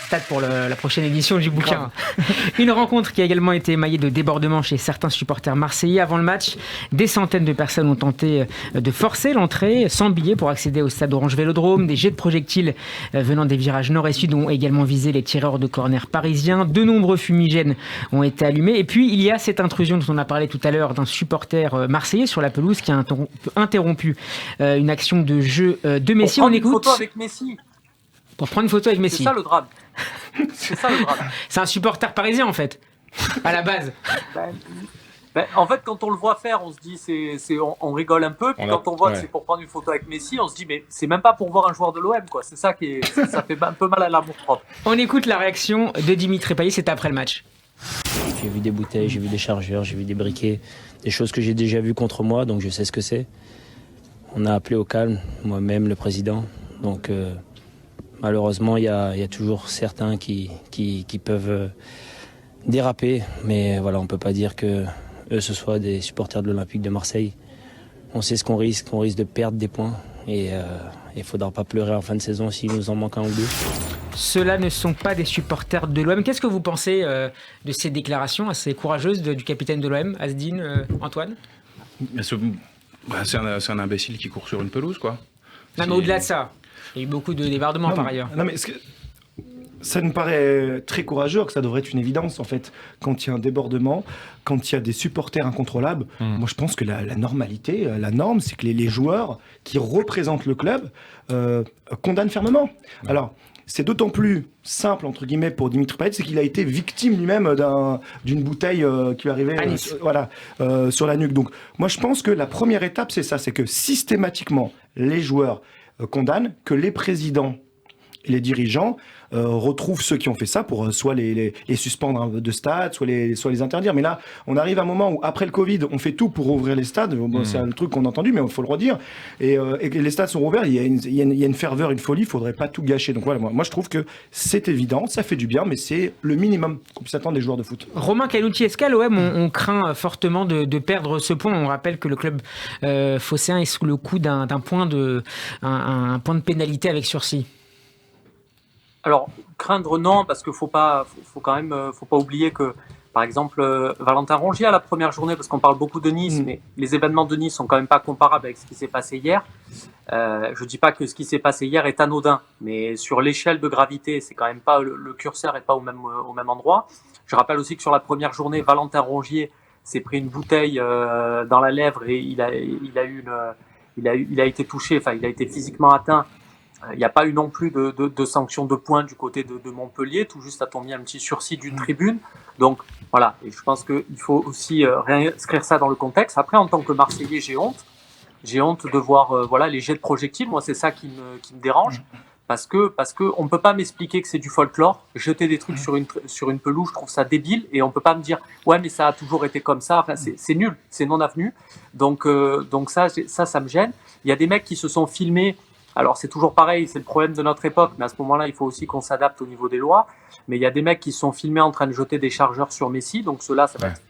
Stade pour la prochaine édition du bouquin. Une rencontre qui a également été émaillée de débordements chez certains supporters marseillais. Avant le match, des centaines de personnes ont tenté de forcer l'entrée sans billets pour accéder au stade Orange Vélodrome. Des jets de projectiles venant des virages nord et sud ont également visé les tireurs de corner parisiens. De nombreux fumigènes ont été allumés. Et puis, il y a cette intrusion dont on a parlé tout à l'heure d'un supporter marseillais sur la pelouse qui a interrompu une action de jeu de Messi. On écoute. Une photo avec Messi. Pour prendre une photo avec Messi. C'est ça le drame. C'est un supporter parisien en fait, à la base. En fait, quand on le voit faire, on se dit, on rigole un peu. Puis quand on voit que c'est pour prendre une photo avec Messi, on se dit, mais c'est même pas pour voir un joueur de l'OM, quoi. C'est ça ça fait un peu mal à l'amour-propre. On écoute la réaction de Dimitri Payet, c'était après le match. J'ai vu des bouteilles, j'ai vu des chargeurs, j'ai vu des briquets, des choses que j'ai déjà vues contre moi, donc je sais ce que c'est. On a appelé au calme, moi-même, le président. Donc malheureusement, il y a toujours certains qui peuvent déraper, mais voilà, on ne peut pas dire que eux, ce soit des supporters de l'Olympique de Marseille. On sait ce qu'on risque de perdre des points et il ne faudra pas pleurer en fin de saison s'il nous en manque un ou deux. Ceux-là ne sont pas des supporters de l'OM. Qu'est-ce que vous pensez de ces déclarations assez courageuses du capitaine de l'OM, Asdine, Antoine ? C'est un imbécile qui court sur une pelouse, quoi. Non, mais au-delà de ça, il y a eu beaucoup de débordements par ailleurs. Non, mais ça me paraît très courageux, que ça devrait être une évidence, en fait. Quand il y a un débordement, quand il y a des supporters incontrôlables, moi, je pense que la normalité, la norme, c'est que les joueurs qui représentent le club condamnent fermement. Alors, c'est d'autant plus simple, entre guillemets, pour Dimitri Payet, c'est qu'il a été victime lui-même d'une bouteille qui lui arrivait sur la nuque. Donc, moi, je pense que la première étape, c'est ça, c'est que systématiquement, les joueurs condamnent, que les présidents et les dirigeants retrouvent ceux qui ont fait ça pour soit les suspendre de stade, soit les interdire. Mais là, on arrive à un moment où, après le Covid, on fait tout pour ouvrir les stades. Bon, c'est un truc qu'on a entendu, mais il faut le redire. Et les stades sont ouverts, il y a une ferveur, une folie, il ne faudrait pas tout gâcher. Donc voilà, moi je trouve que c'est évident, ça fait du bien, mais c'est le minimum qu'on puisse attendre des joueurs de foot. Romain Canucci, est-ce qu'à l'OM, on craint fortement de perdre ce point ? On rappelle que le club phocéen est sous le coup d'un point de pénalité avec sursis. Alors, craindre non, parce qu'il faut pas oublier que, par exemple, Valentin Rongier à la première journée, parce qu'on parle beaucoup de Nice, mais les événements de Nice sont quand même pas comparables avec ce qui s'est passé hier. Je dis pas que ce qui s'est passé hier est anodin, mais sur l'échelle de gravité, c'est quand même pas le curseur est pas au même endroit. Je rappelle aussi que sur la première journée, Valentin Rongier s'est pris une bouteille dans la lèvre et il a été touché, enfin il a été physiquement atteint. Il n'y a pas eu non plus de sanction de points du côté de Montpellier, tout juste a-t-on mis un petit sursis d'une tribune. Donc voilà, et je pense qu'il faut aussi réinscrire ça dans le contexte. Après, en tant que Marseillais, j'ai honte de voir les jets de projectiles. Moi, c'est ça qui me dérange, parce que on peut pas m'expliquer que c'est du folklore. Jeter des trucs sur une pelouse, je trouve ça débile, et on peut pas me dire ouais mais ça a toujours été comme ça. Enfin, c'est nul, c'est non avenu. Donc ça me gêne. Il y a des mecs qui se sont filmés. Alors c'est toujours pareil, c'est le problème de notre époque, mais à ce moment-là, il faut aussi qu'on s'adapte au niveau des lois. Mais il y a des mecs qui se sont filmés en train de jeter des chargeurs sur Messi, donc ceux-là, ça va être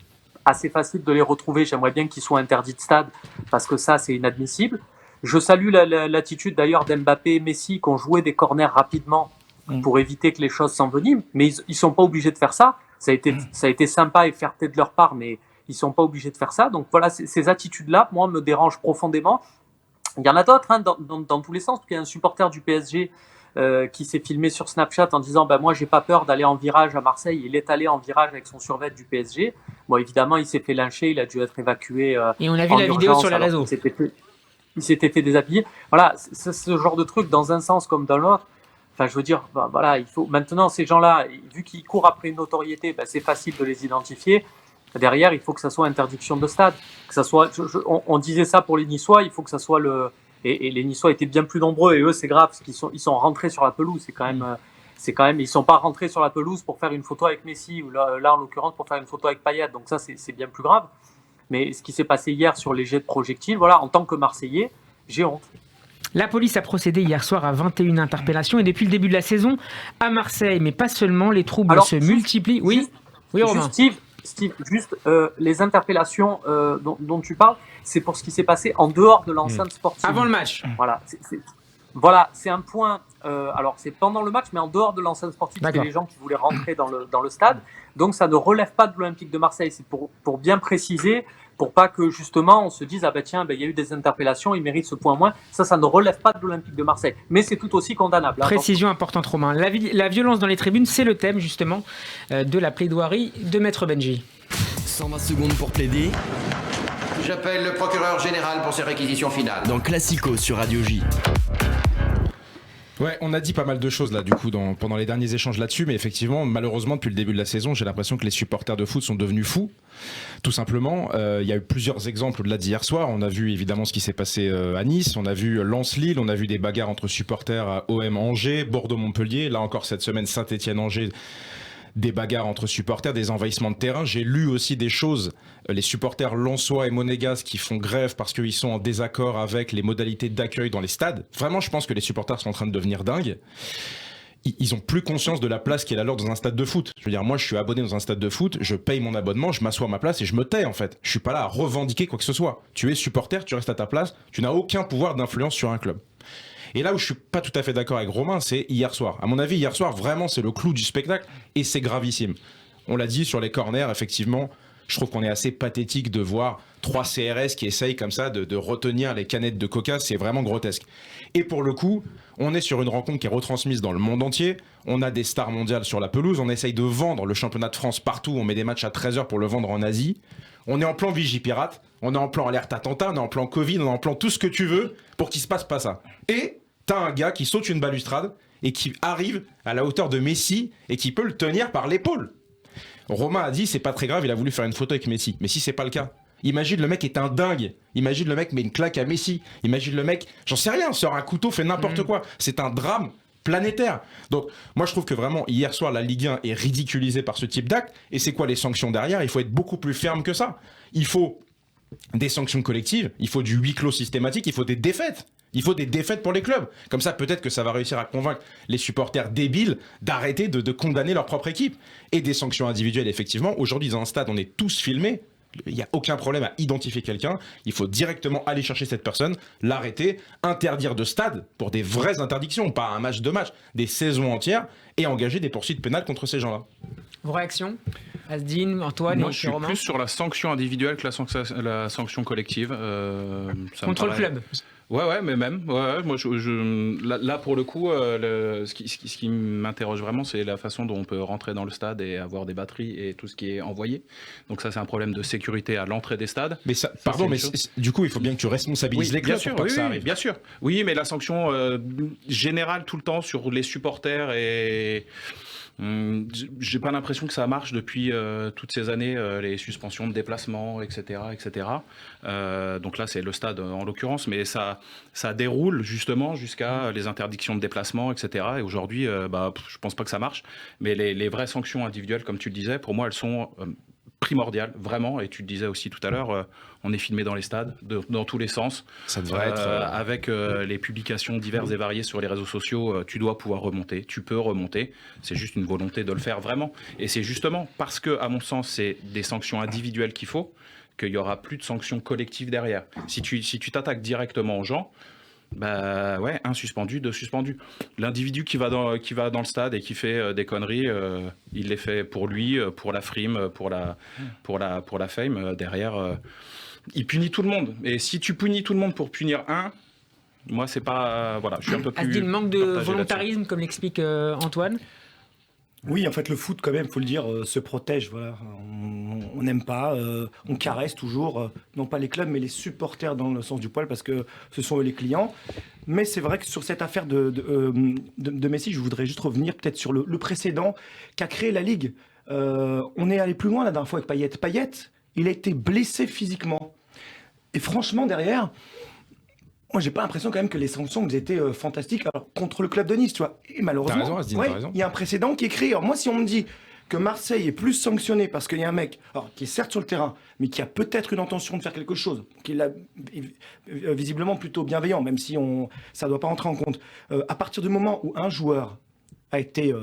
assez facile de les retrouver. J'aimerais bien qu'ils soient interdits de stade, parce que ça, c'est inadmissible. Je salue l'attitude d'ailleurs d'Mbappé et Messi qui ont joué des corners rapidement pour éviter que les choses s'enveniment, mais ils sont pas obligés de faire ça. Ça a été sympa et fair-play de leur part, mais ils sont pas obligés de faire ça. Donc voilà, ces attitudes-là, moi, me dérangent profondément. Il y en a d'autres dans tous les sens. Il y a un supporter du PSG qui s'est filmé sur Snapchat en disant moi j'ai pas peur d'aller en virage à Marseille. Il est allé en virage avec son survêt du PSG. Bon, évidemment, il s'est fait lyncher, il a dû être évacué. Et on a vu la vidéo sur les réseaux. Il s'était fait déshabiller. Voilà, c'est ce genre de truc dans un sens comme dans l'autre. Enfin, je veux dire, voilà, il faut maintenant ces gens-là, vu qu'ils courent après une notoriété, c'est facile de les identifier. Derrière, il faut que ça soit interdiction de stade. Que ça soit, on disait ça pour les Niçois, il faut que ça soit et les Niçois étaient bien plus nombreux, et eux, c'est grave, parce qu'ils sont rentrés sur la pelouse. C'est quand même, ils sont pas rentrés sur la pelouse pour faire une photo avec Messi, ou là en l'occurrence, pour faire une photo avec Payet. Donc ça, c'est bien plus grave. Mais ce qui s'est passé hier sur les jets de projectiles, voilà, en tant que Marseillais, j'ai honte. La police a procédé hier soir à 21 interpellations, et depuis le début de la saison, à Marseille, mais pas seulement, les troubles se multiplient. Oui, Romain. Steve, juste les interpellations dont tu parles, c'est pour ce qui s'est passé en dehors de l'enceinte sportive. Avant le match. Voilà. Voilà, c'est un point. Alors, c'est pendant le match, mais en dehors de l'enceinte sportive, c'était les gens qui voulaient rentrer dans le stade. Donc, ça ne relève pas de l'Olympique de Marseille. C'est pour bien préciser, pour pas que justement on se dise tiens, il y a eu des interpellations, il mérite ce point moins. Ça ne relève pas de l'Olympique de Marseille. Mais c'est tout aussi condamnable. Précision importante, Romain. La violence dans les tribunes, c'est le thème justement de la plaidoirie de Maître Benji. 120 secondes pour plaider. J'appelle le procureur général pour ses réquisitions finales. Dans Classico sur Radio J. Ouais, on a dit pas mal de choses là du coup pendant les derniers échanges là-dessus, mais effectivement, malheureusement, depuis le début de la saison, j'ai l'impression que les supporters de foot sont devenus fous. Tout simplement, il y a eu plusieurs exemples au-delà d'hier soir. On a vu évidemment ce qui s'est passé à Nice, on a vu Lens-Lille, on a vu des bagarres entre supporters à OM Angers, Bordeaux-Montpellier, là encore cette semaine Saint-Étienne-Angers. Des bagarres entre supporters, des envahissements de terrain. J'ai lu aussi des choses, les supporters lensois et monégasques qui font grève parce qu'ils sont en désaccord avec les modalités d'accueil dans les stades. Vraiment, je pense que les supporters sont en train de devenir dingues. Ils ont plus conscience de la place qui est la leur dans un stade de foot. Je veux dire, moi, je suis abonné dans un stade de foot, je paye mon abonnement, je m'assois à ma place et je me tais, en fait. Je suis pas là à revendiquer quoi que ce soit. Tu es supporter, tu restes à ta place, tu n'as aucun pouvoir d'influence sur un club. Et là où je suis pas tout à fait d'accord avec Romain, c'est hier soir. À mon avis, hier soir, vraiment, c'est le clou du spectacle et c'est gravissime. On l'a dit sur les corners, effectivement, je trouve qu'on est assez pathétique de voir 3 CRS qui essayent comme ça de retenir les canettes de coca, c'est vraiment grotesque. Et pour le coup, on est sur une rencontre qui est retransmise dans le monde entier, on a des stars mondiales sur la pelouse, on essaye de vendre le championnat de France partout, on met des matchs à 13h pour le vendre en Asie, on est en plan Vigipirate, on est en plan alerte attentat, on est en plan Covid, on est en plan tout ce que tu veux pour qu'il se passe pas ça. Et t'as un gars qui saute une balustrade et qui arrive à la hauteur de Messi et qui peut le tenir par l'épaule. Romain a dit c'est pas très grave, il a voulu faire une photo avec Messi. Mais si c'est pas le cas, imagine le mec est un dingue. Imagine le mec met une claque à Messi. Imagine le mec, j'en sais rien, sort un couteau, fait n'importe quoi. C'est un drame planétaire. Donc moi je trouve que vraiment hier soir la Ligue 1 est ridiculisée par ce type d'acte. Et c'est quoi les sanctions derrière ? Il faut être beaucoup plus ferme que ça. Il faut des sanctions collectives, il faut du huis clos systématique, il faut des défaites. Il faut des défaites pour les clubs. Comme ça, peut-être que ça va réussir à convaincre les supporters débiles d'arrêter de condamner leur propre équipe. Et des sanctions individuelles, effectivement. Aujourd'hui, dans un stade, on est tous filmés. Il n'y a aucun problème à identifier quelqu'un. Il faut directement aller chercher cette personne, l'arrêter, interdire de stade pour des vraies interdictions, pas un match, 2 matchs, des saisons entières, et engager des poursuites pénales contre ces gens-là. Vos réactions ? Asdine, Antoine, Moi, et je suis Romain. plus sur la sanction individuelle que la sanction collective. Contre le club. Ouais, mais même. Ouais, moi, là, pour le coup, ce qui m'interroge vraiment, c'est la façon dont on peut rentrer dans le stade et avoir des batteries et tout ce qui est envoyé. Donc ça, c'est un problème de sécurité à l'entrée des stades. Mais ça, pardon, mais du coup, il faut bien que tu responsabilises les clubs pour pas que ça arrive. Bien sûr. Oui, mais la sanction générale tout le temps sur les supporters et... j'ai pas l'impression que ça marche depuis toutes ces années, les suspensions de déplacement, etc. Donc là, c'est le stade en l'occurrence, mais ça déroule justement jusqu'à les interdictions de déplacement, etc. Et aujourd'hui, je pense pas que ça marche. Mais les vraies sanctions individuelles, comme tu le disais, pour moi, elles sont primordiales, vraiment. Et tu le disais aussi tout à l'heure, on est filmé dans les stades, dans tous les sens. Ça devrait être... avec les publications diverses et variées sur les réseaux sociaux, tu dois pouvoir remonter, tu peux remonter. C'est juste une volonté de le faire vraiment. Et c'est justement parce que, à mon sens, c'est des sanctions individuelles qu'il faut, qu'il n'y aura plus de sanctions collectives derrière. Si tu t'attaques directement aux gens, un suspendu, 2 suspendus. L'individu qui va dans le stade et qui fait des conneries, il les fait pour lui, pour la frime, pour la fame. Derrière, il punit tout le monde. Et si tu punis tout le monde pour punir un, moi c'est pas je suis un peu plus. Asdine, manque de volontarisme, comme l'explique Antoine. Oui, en fait, le foot, quand même, faut le dire, se protège. Voilà. On n'aime pas, on caresse toujours, non pas les clubs, mais les supporters dans le sens du poil, parce que ce sont eux les clients. Mais c'est vrai que sur cette affaire de Messi, je voudrais juste revenir peut-être sur le précédent qu'a créé la Ligue. On est allé plus loin la dernière fois avec Payet. Payet, il a été blessé physiquement. Et franchement, derrière... Moi, j'ai pas l'impression quand même que les sanctions elles étaient fantastiques contre le club de Nice, tu vois. Et malheureusement, t'as raison, Asdine, t'as raison. Il y a un précédent qui est créé. Alors moi, si on me dit que Marseille est plus sanctionné parce qu'il y a un mec qui est certes sur le terrain, mais qui a peut-être une intention de faire quelque chose, qui est visiblement plutôt bienveillant, même si ça doit pas rentrer en compte. À partir du moment où un joueur a été,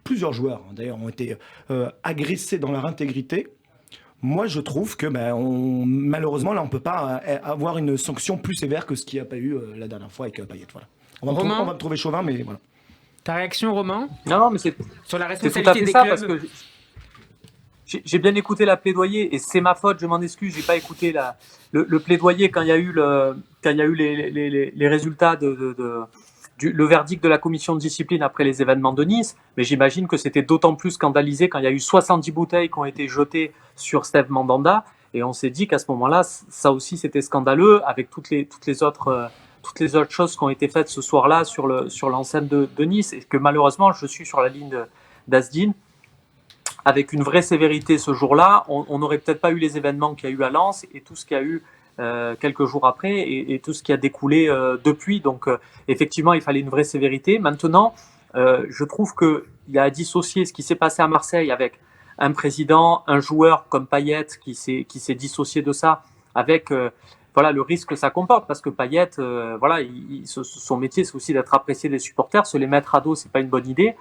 plusieurs joueurs d'ailleurs ont été agressés dans leur intégrité, moi, je trouve que malheureusement, là, on ne peut pas avoir une sanction plus sévère que ce qu'il n'y a pas eu la dernière fois avec Payet. Voilà. On Romain va me trouver chauvin, mais voilà. Ta réaction, Romain, Non, mais c'est sur la tout à responsabilité fait des ça, clubs? parce que j'ai bien écouté la plaidoyer, et c'est ma faute, je m'en excuse, j'ai pas écouté le plaidoyer quand il y a eu les résultats le verdict de la commission de discipline après les événements de Nice, mais j'imagine que c'était d'autant plus scandalisé quand il y a eu 70 bouteilles qui ont été jetées sur Steve Mandanda, et on s'est dit qu'à ce moment-là, ça aussi c'était scandaleux, avec toutes les autres choses qui ont été faites ce soir-là sur l'enceinte de Nice, et que malheureusement, je suis sur la ligne d'Asdin. Avec une vraie sévérité ce jour-là, on n'aurait peut-être pas eu les événements qu'il y a eu à Lens et tout ce qu'il y a eu quelques jours après et tout ce qui a découlé depuis. Donc effectivement, il fallait une vraie sévérité. Maintenant, je trouve qu'il y a à dissocier ce qui s'est passé à Marseille avec un président, un joueur comme Payet qui s'est dissocié de ça, avec voilà le risque que ça comporte, parce que Payet, voilà, son métier c'est aussi d'être apprécié des supporters. Se les mettre à dos, c'est pas une bonne idée.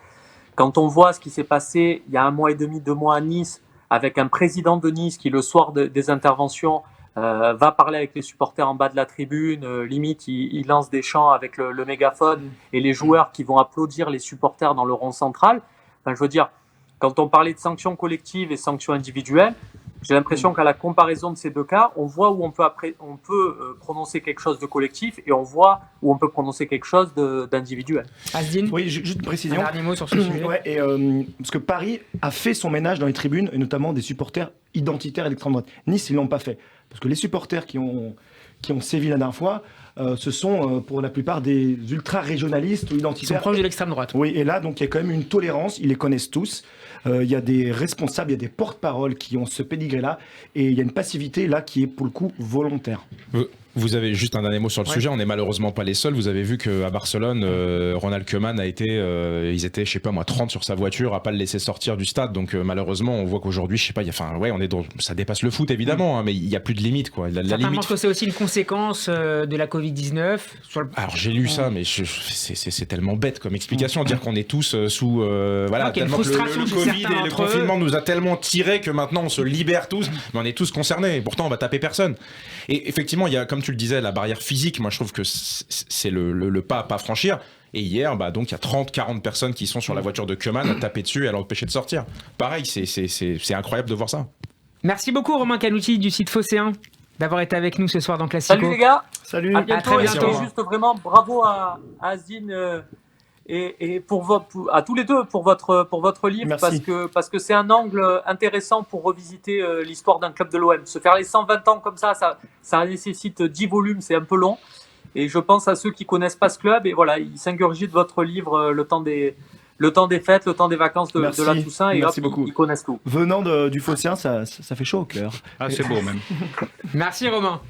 Quand on voit ce qui s'est passé il y a 1 mois et demi, 2 mois à Nice, avec un président de Nice qui, le soir des interventions, va parler avec les supporters en bas de la tribune, limite il lance des chants avec le mégaphone, et les joueurs qui vont applaudir les supporters dans le rond central. Enfin, je veux dire, quand on parlait de sanctions collectives et sanctions individuelles, j'ai l'impression qu'à la comparaison de ces deux cas, on voit où on peut prononcer quelque chose de collectif, et on voit où on peut prononcer quelque chose d'individuel. Asdin, Oui, juste une précision. un dernier mot sur ce sujet. Ouais, et, parce que Paris a fait son ménage dans les tribunes, et notamment des supporters identitaires et d'extrême droite. Nice, ils l'ont pas fait. Parce que les supporters qui ont sévi la dernière fois, ce sont pour la plupart des ultra-régionalistes ou Ils sont identitaires. proches de l'extrême droite. Oui, et là, donc, il y a quand même une tolérance, ils les connaissent tous. Il y a des responsables, il y a des porte-paroles qui ont ce pédigré-là, et il y a une passivité là qui est pour le coup volontaire. Vous avez juste un dernier mot sur le sujet, on n'est malheureusement pas les seuls. Vous avez vu qu'à Barcelone, Ronald Koeman a été, ils étaient, je sais pas moi, 30 sur sa voiture à pas le laisser sortir du stade. Donc malheureusement, on voit qu'aujourd'hui, je sais pas, ça dépasse le foot évidemment, hein, mais il y a plus de limite quoi. La Certains limite. pensent que c'est aussi une conséquence de la Covid-19. Alors j'ai lu ça, mais c'est tellement bête comme explication, dire qu'on est tous sous voilà, qu'il y a une tellement que frustration le chez Covid certains et le d'entre eux. confinement nous a tellement tiré que maintenant on se libère tous, mais on est tous concernés. Et pourtant on va taper personne. Et effectivement, il y a, comme tu le disais, la barrière physique. Moi, je trouve que c'est le pas à pas franchir. Et hier, donc il y a 30-40 personnes qui sont sur la voiture de Koeman à taper dessus et à l'empêcher de sortir. Pareil, c'est incroyable de voir ça. Merci beaucoup, Romain Canouti du site Phocéen, d'avoir été avec nous ce soir dans Classico. Salut les gars, Salut. à bientôt. très bientôt. Et juste vraiment bravo à Asdin et à tous les deux pour votre livre. Merci. parce que c'est un angle intéressant pour revisiter l'histoire d'un club de l'OM. Se faire les 120 ans comme ça nécessite 10 volumes, c'est un peu long. Et je pense à ceux qui connaissent pas ce club, et voilà, ils s'ingurgitent votre livre le temps des fêtes, le temps des vacances de la Toussaint, et Merci hop, beaucoup. ils connaissent tout. Venant du Phocéen, ça fait chaud au cœur. Ah, c'est beau même. Merci, Romain.